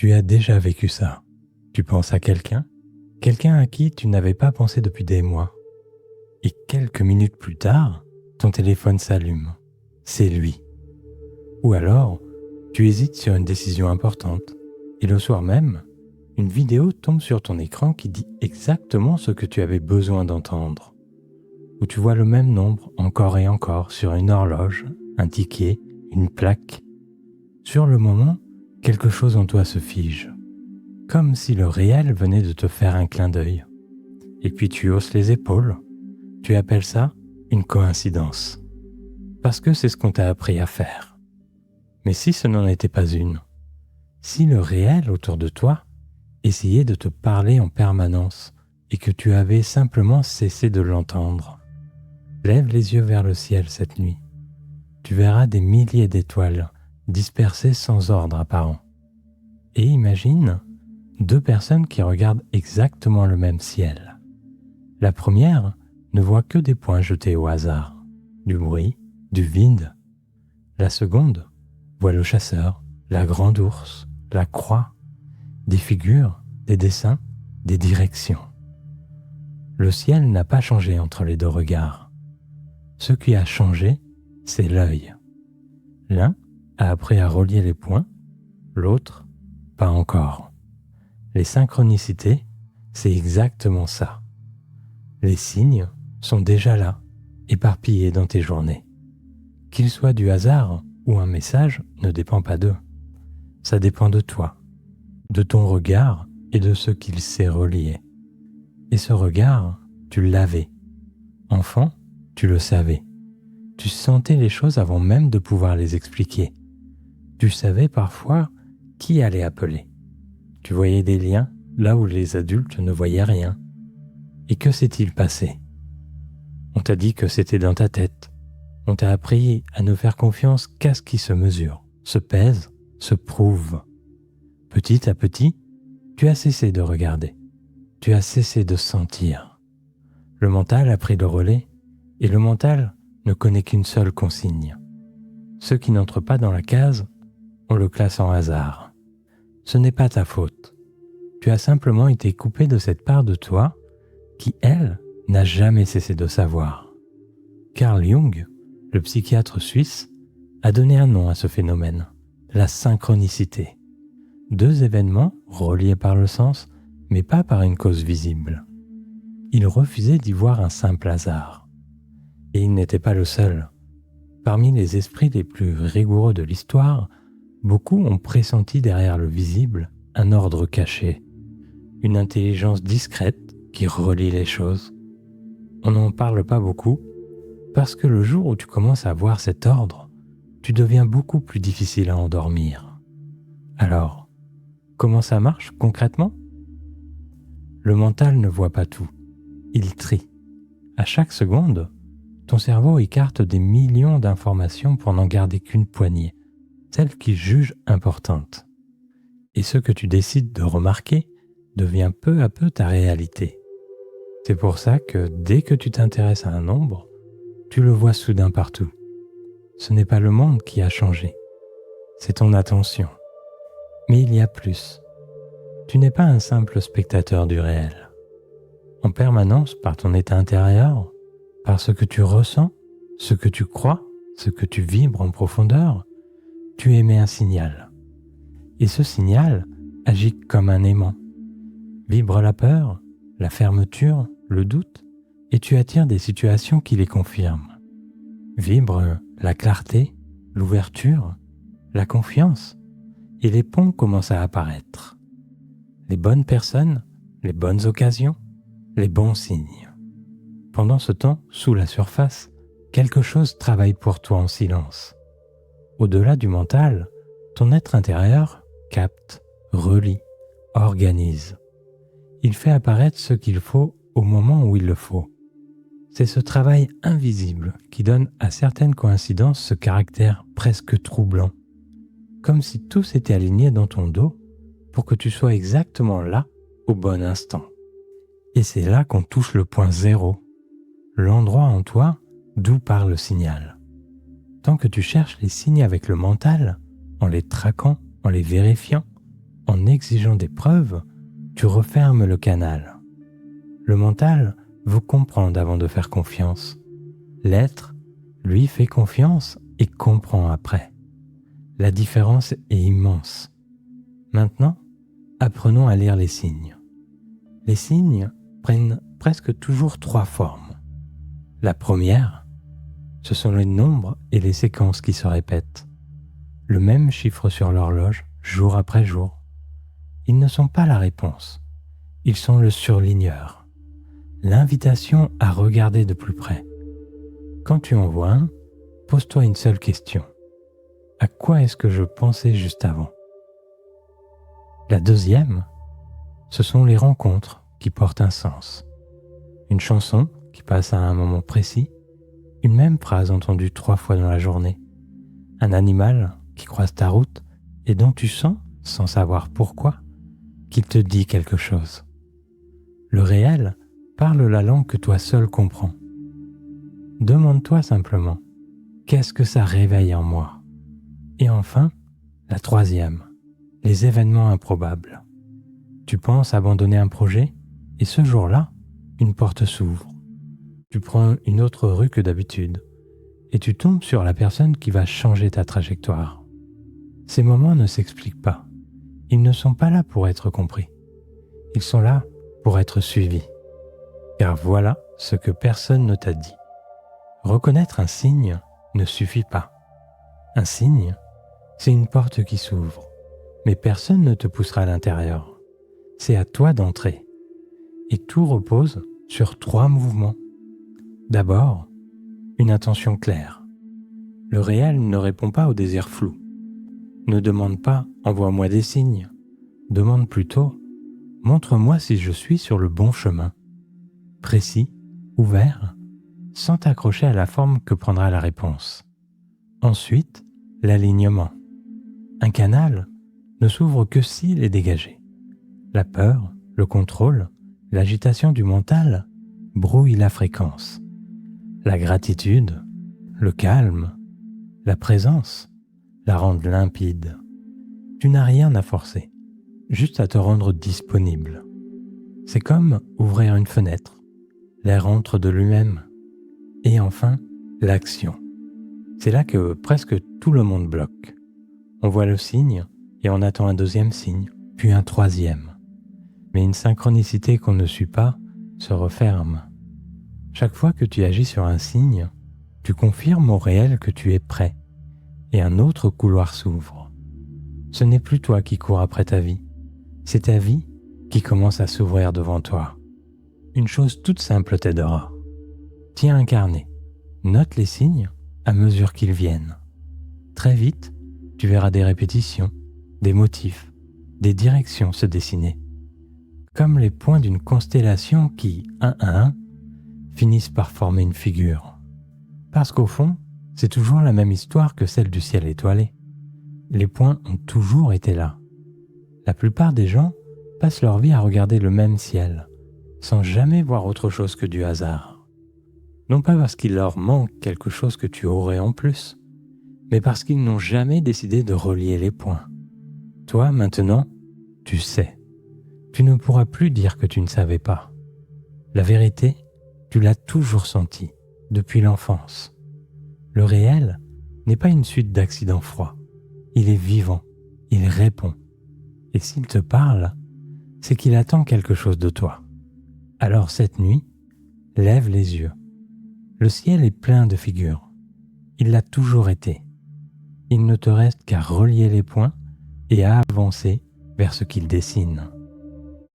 Tu as déjà vécu ça. Tu penses à quelqu'un à qui tu n'avais pas pensé depuis des mois. Et quelques minutes plus tard, ton téléphone s'allume. C'est lui. Ou alors, tu hésites sur une décision importante. Et le soir même, une vidéo tombe sur ton écran qui dit exactement ce que tu avais besoin d'entendre. Ou tu vois le même nombre encore et encore sur une horloge, un ticket, une plaque. Sur le moment, quelque chose en toi se fige. Comme si le réel venait de te faire un clin d'œil. Et puis tu hausses les épaules. Tu appelles ça une coïncidence. Parce que c'est ce qu'on t'a appris à faire. Mais si ce n'en était pas une, si le réel autour de toi essayait de te parler en permanence et que tu avais simplement cessé de l'entendre, lève les yeux vers le ciel cette nuit. Tu verras des milliers d'étoiles dispersées sans ordre apparent. Et imagine deux personnes qui regardent exactement le même ciel. La première ne voit que des points jetés au hasard, du bruit, du vide. La seconde voit le chasseur, la grande ours, la croix, des figures, des dessins, des directions. Le ciel n'a pas changé entre les deux regards. Ce qui a changé, c'est l'œil. L'un a appris à relier les points, l'autre, pas encore. Les synchronicités, c'est exactement ça. Les signes sont déjà là, éparpillés dans tes journées. Qu'il soit du hasard ou un message ne dépend pas d'eux. Ça dépend de toi, de ton regard et de ce qu'il sait relier. Et ce regard, tu l'avais. Enfant, tu le savais. Tu sentais les choses avant même de pouvoir les expliquer. Tu savais parfois qui allait appeler. Tu voyais des liens là où les adultes ne voyaient rien. Et que s'est-il passé ? On t'a dit que c'était dans ta tête. On t'a appris à ne faire confiance qu'à ce qui se mesure, se pèse, se prouve. Petit à petit, tu as cessé de regarder. Tu as cessé de sentir. Le mental a pris le relais et le mental ne connaît qu'une seule consigne. Ceux qui n'entrent pas dans la case, on le classe en hasard. Ce n'est pas ta faute. Tu as simplement été coupé de cette part de toi qui, elle, n'a jamais cessé de savoir. Carl Jung, le psychiatre suisse, a donné un nom à ce phénomène, la synchronicité. Deux événements reliés par le sens, mais pas par une cause visible. Il refusait d'y voir un simple hasard. Et il n'était pas le seul. Parmi les esprits les plus rigoureux de l'histoire, beaucoup ont pressenti derrière le visible un ordre caché, une intelligence discrète qui relie les choses. On n'en parle pas beaucoup, parce que le jour où tu commences à voir cet ordre, tu deviens beaucoup plus difficile à endormir. Alors, comment ça marche concrètement ? Le mental ne voit pas tout, il trie. À chaque seconde, ton cerveau écarte des millions d'informations pour n'en garder qu'une poignée, celle qu'il juge importante. Et ce que tu décides de remarquer devient peu à peu ta réalité. C'est pour ça que dès que tu t'intéresses à un nombre, tu le vois soudain partout. Ce n'est pas le monde qui a changé, c'est ton attention. Mais il y a plus. Tu n'es pas un simple spectateur du réel. En permanence, par ton état intérieur, par ce que tu ressens, ce que tu crois, ce que tu vibres en profondeur, tu émets un signal. Et ce signal agit comme un aimant. Vibre la peur, la fermeture, le doute, et tu attires des situations qui les confirment. Vibre la clarté, l'ouverture, la confiance, et les ponts commencent à apparaître. Les bonnes personnes, les bonnes occasions, les bons signes. Pendant ce temps, sous la surface, quelque chose travaille pour toi en silence. Au-delà du mental, ton être intérieur capte, relie, organise. Il fait apparaître ce qu'il faut au moment où il le faut. C'est ce travail invisible qui donne à certaines coïncidences ce caractère presque troublant. Comme si tout s'était aligné dans ton dos pour que tu sois exactement là au bon instant. Et c'est là qu'on touche le point zéro, l'endroit en toi d'où part le signal. Tant que tu cherches les signes avec le mental, en les traquant, en les vérifiant, en exigeant des preuves, tu refermes le canal. Le mental veut comprendre avant de faire confiance. L'être, lui, fait confiance et comprend après. La différence est immense. Maintenant, apprenons à lire les signes. Les signes prennent presque toujours 3 formes. La première, ce sont les nombres et les séquences qui se répètent. Le même chiffre sur l'horloge, jour après jour. Ils ne sont pas la réponse. Ils sont le surligneur. L'invitation à regarder de plus près. Quand tu en vois un, pose-toi une seule question. À quoi est-ce que je pensais juste avant ? La deuxième, ce sont les rencontres qui portent un sens. Une chanson qui passe à un moment précis, une même phrase entendue 3 fois dans la journée, un animal qui croise ta route et dont tu sens, sans savoir pourquoi, qu'il te dit quelque chose. Le réel parle la langue que toi seul comprends. Demande-toi simplement, qu'est-ce que ça réveille en moi ? Et enfin, la troisième, les événements improbables. Tu penses abandonner un projet et ce jour-là, une porte s'ouvre. Tu prends une autre rue que d'habitude et tu tombes sur la personne qui va changer ta trajectoire. Ces moments ne s'expliquent pas. Ils ne sont pas là pour être compris. Ils sont là pour être suivis. Car voilà ce que personne ne t'a dit. Reconnaître un signe ne suffit pas. Un signe, c'est une porte qui s'ouvre, mais personne ne te poussera à l'intérieur. C'est à toi d'entrer. Et tout repose sur 3 mouvements. D'abord, une intention claire. Le réel ne répond pas aux désirs flous. Ne demande pas « envoie-moi des signes ». Demande plutôt « montre-moi si je suis sur le bon chemin ». Précis, ouvert, sans t'accrocher à la forme que prendra la réponse. Ensuite, l'alignement. Un canal ne s'ouvre que s'il est dégagé. La peur, le contrôle, l'agitation du mental brouillent la fréquence. La gratitude, le calme, la présence la rendent limpide. Tu n'as rien à forcer, juste à te rendre disponible. C'est comme ouvrir une fenêtre. L'air entre de lui-même. Et enfin, l'action. C'est là que presque tout le monde bloque. On voit le signe et on attend un 2e signe, puis un 3e. Mais une synchronicité qu'on ne suit pas se referme. Chaque fois que tu agis sur un signe, tu confirmes au réel que tu es prêt et un autre couloir s'ouvre. Ce n'est plus toi qui cours après ta vie, c'est ta vie qui commence à s'ouvrir devant toi. Une chose toute simple t'aidera. Tiens un carnet, note les signes à mesure qu'ils viennent. Très vite, tu verras des répétitions, des motifs, des directions se dessiner. Comme les points d'une constellation qui, un à un, finissent par former une figure. Parce qu'au fond, c'est toujours la même histoire que celle du ciel étoilé. Les points ont toujours été là. La plupart des gens passent leur vie à regarder le même ciel, sans jamais voir autre chose que du hasard. Non pas parce qu'il leur manque quelque chose que tu aurais en plus, mais parce qu'ils n'ont jamais décidé de relier les points. Toi, maintenant, tu sais. Tu ne pourras plus dire que tu ne savais pas. La vérité, tu l'as toujours sentie, depuis l'enfance. Le réel n'est pas une suite d'accidents froids. Il est vivant, il répond. Et s'il te parle, c'est qu'il attend quelque chose de toi. Alors cette nuit, lève les yeux. Le ciel est plein de figures. Il l'a toujours été. Il ne te reste qu'à relier les points et à avancer vers ce qu'il dessine.